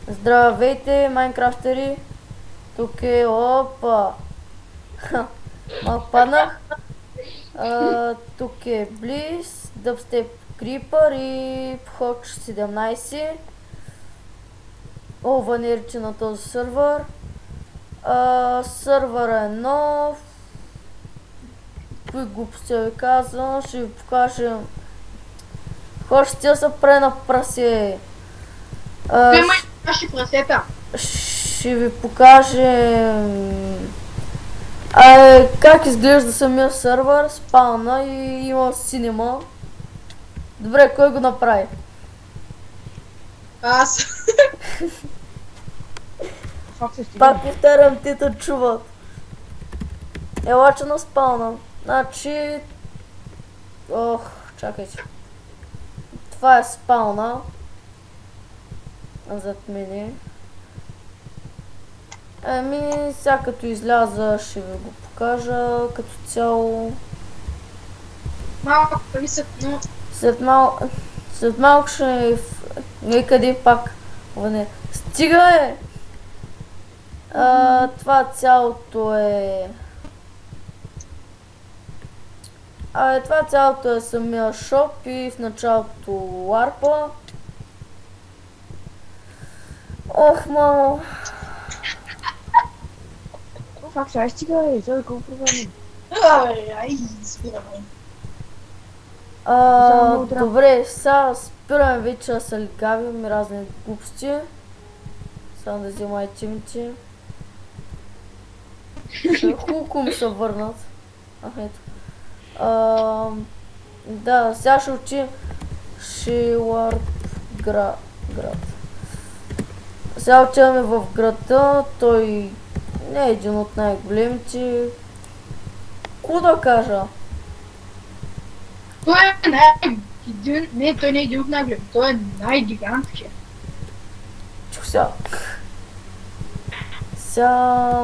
Здравейте, майнкрафтери! Тук е... Опа! Малко паднах. Тук е Близ, Dubstep Creeper и Hodge 17. Ванерче на този сървър. Сървър е нов. Кои глупости ви казвам, ще ви покажем. Хора, ще се пре на прасе. Има и наши прасета. Ще ви покажем как изглежда самия сървър, спауна и има синема. Добре, кой го направи? Аз. Пак повтарям, те те чуват. Елаче на спауна. Значи... чакайте. Това е спауна. Зад мене. Сега като изляза ще ви го покажа като цяло. Малко висък, но... След малко ще някъде пак. Стига това цялото е... това цялото е самия шоп и в началото ларпа. Мамо. Фак, сега стига, това е колко проблема. Добре, сега спираме вече да се лигавим и разни глупости. Само да взема айтемите. Хубаво ми се върнат. Ето. Да, сега ще учи Шиларп град. Сега отиваме в града, той не е един от най-големите. Ко да кажа? Той е Не, той не е един от най-големите, той е най-гигантския. Чух сега. Сега...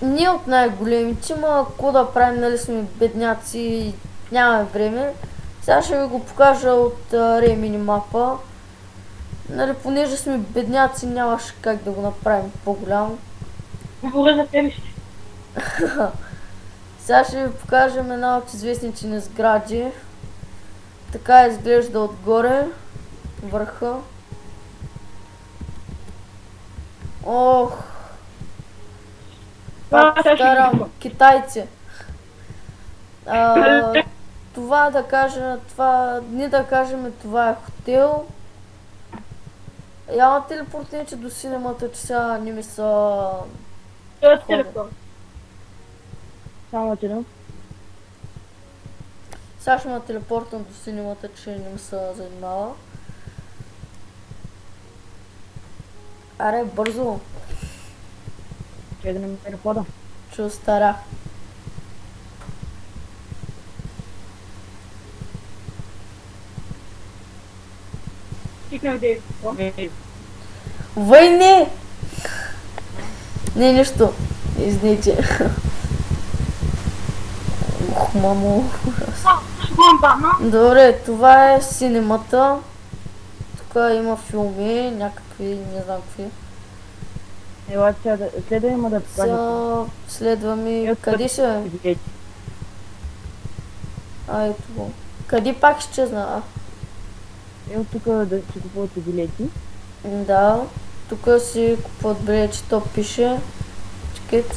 Не от най-големите, ма ко да правим, нали сме бедняци и нямаме време. Сега ще ви го покажа от ремини мапа. Нали, понеже сме бедняци, нямаше как да го направим по-голямо. Говоря за тебе си. Сега ще ви покажем една от известните ни сгради. Така изглежда отгоре, върха. Пак повтарям, китайци. Това да кажем, това е хотел. Яма телепортнете до синемата, че сега не ми са... Той е телепорт. Само телефон. Сега ще ме телепортна до синемата, че не ми се занимава. Аре, бързо. Чай да намеря хода. Че остарях. Стикнах да Войни! Не, нищо. Извините. Мамо. Добре, това е синемата. Тук има филми, някакви, не знам какви. Ела, следва има да покажа. Следва ми... Къде се? Ето го. Къде пак изчезна? Ето тук да си купувате билети. Да. Тук си купуват билети, то пише. Чекайте.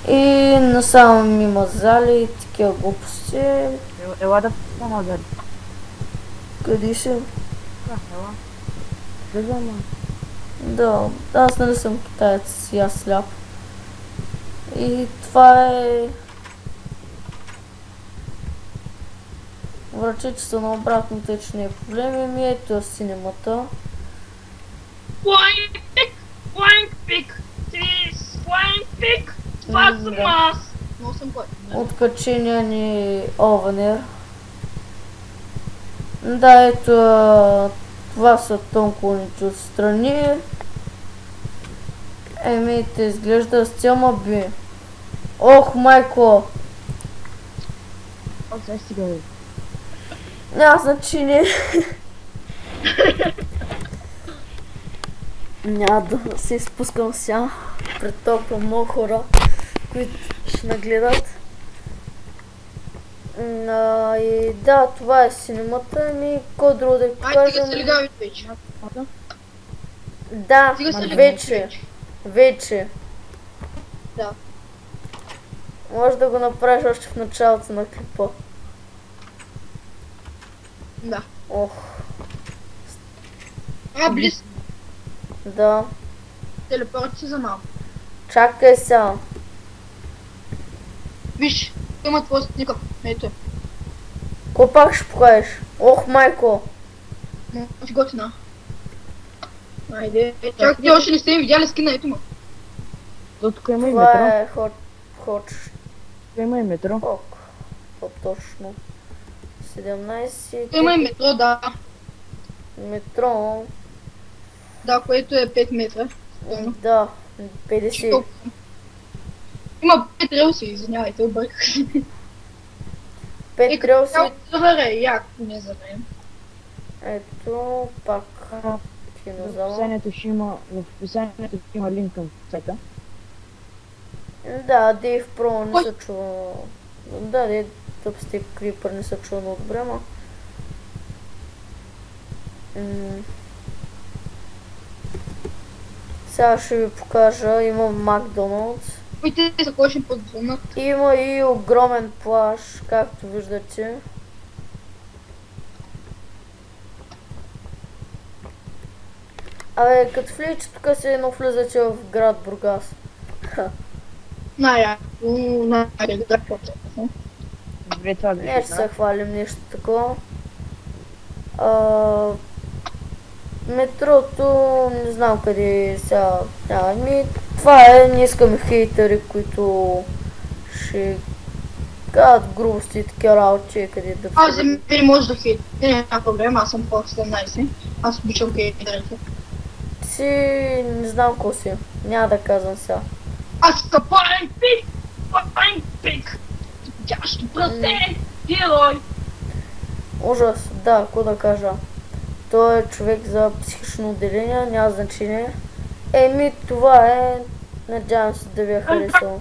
И насам има зали и такива глупости. Ела да покажа зали. Къде си? Ела. Влеза, ма. Да, аз нали съм китаец и аз сляп. И това е... Връчете се на обратно, тъй че не е проблем. И ето е синемата. Flying pig! Flying pig! Това съм аз! Но съм кой? Откачения ни овенер. Да, ето това са тонконите отстрани. Те изглежда с цялма би. Майко! Сега стига. Няма значение. Няма да се изпускам сега пред толкова много хора, които ще нагледат. И да, това е синемата ми. Кой друго да ви Айде, стига покажем? се легави вече. Да, Стига се легави вече. Да. Може да го направиш още в началото на клипа. Да. Ох, Близ. да. Телепорт си за малко. Чакай сега. Виж, има твой сникър. Ето е. Ко пак ще покажеш? Ох, майко. Може готина. Айде. Чак, ти още не сте им видяли скина, ето му. То тук има и Това метро. е хоч. Тук има и метро. Ок. По-точно. 17. Има и метро, да. Метро. Да, което е 5 метра. Стойно. Да. 50. Има 5 релси, извинявайте, обърках. 5 релси. Заре, як не зареем. Ето пак В кинозала. описанието ще има линк към сайта. Да, Dave Pro не Ой. се чува. Да, Dubstep Creeper не се чува много добре, ама. Сега ще ви покажа, има Макдоналдс. Те за кой ще подзвънат. Има и огромен плаж, както виждате. Абе, като влизате тук се едно влизате в град Бургас. Най-яко, да, Добре, това да Не ще се хвалим нещо такова. Метрото, не знам къде е сега. Това е, не искаме хейтери, които ще казват грубости и такива работи, къде да... Аз за мен може да хейт. Няма проблем, аз съм по 17. Аз обичам хейтерите. Си, не знам какво си. Няма да казвам сега. Аз съм пълен пик! Тящо пръсте! Герой! Ужас, да, какво да кажа. Той е човек за психично отделение, няма значение. Това е. Надявам се да ви е харесало.